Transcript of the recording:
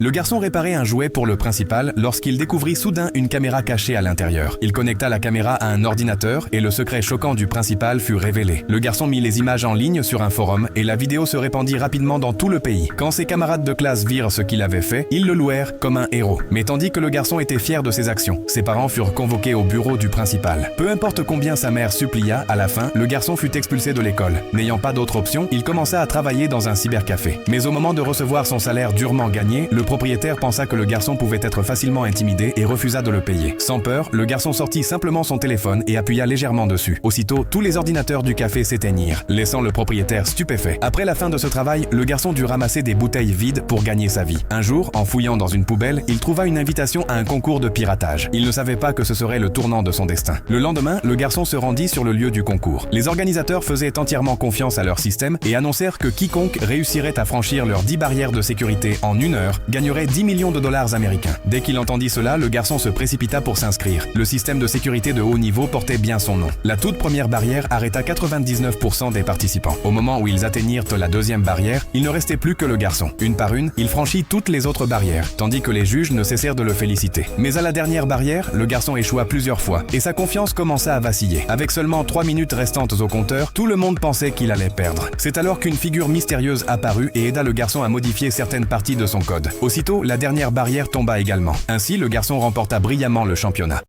Le garçon réparait un jouet pour le principal lorsqu'il découvrit soudain une caméra cachée à l'intérieur. Il connecta la caméra à un ordinateur et le secret choquant du principal fut révélé. Le garçon mit les images en ligne sur un forum et la vidéo se répandit rapidement dans tout le pays. Quand ses camarades de classe virent ce qu'il avait fait, ils le louèrent comme un héros. Mais tandis que le garçon était fier de ses actions, ses parents furent convoqués au bureau du principal. Peu importe combien sa mère supplia, à la fin, le garçon fut expulsé de l'école. N'ayant pas d'autre option, il commença à travailler dans un cybercafé. Mais au moment de recevoir son salaire durement gagné, le propriétaire pensa que le garçon pouvait être facilement intimidé et refusa de le payer. Sans peur, le garçon sortit simplement son téléphone et appuya légèrement dessus. Aussitôt, tous les ordinateurs du café s'éteignirent, laissant le propriétaire stupéfait. Après la fin de ce travail, le garçon dut ramasser des bouteilles vides pour gagner sa vie. Un jour, en fouillant dans une poubelle, il trouva une invitation à un concours de piratage. Il ne savait pas que ce serait le tournant de son destin. Le lendemain, le garçon se rendit sur le lieu du concours. Les organisateurs faisaient entièrement confiance à leur système et annoncèrent que quiconque réussirait à franchir leurs 10 barrières de sécurité en 1 heure gagnerait 10 millions de dollars américains. Dès qu'il entendit cela, le garçon se précipita pour s'inscrire. Le système de sécurité de haut niveau portait bien son nom. La toute première barrière arrêta 99% des participants. Au moment où ils atteignirent la deuxième barrière, il ne restait plus que le garçon. Une par une, il franchit toutes les autres barrières, tandis que les juges ne cessèrent de le féliciter. Mais à la dernière barrière, le garçon échoua plusieurs fois, et sa confiance commença à vaciller. Avec seulement 3 minutes restantes au compteur, tout le monde pensait qu'il allait perdre. C'est alors qu'une figure mystérieuse apparut et aida le garçon à modifier certaines parties de son code. Aussitôt, la dernière barrière tomba également. Ainsi, le garçon remporta brillamment le championnat.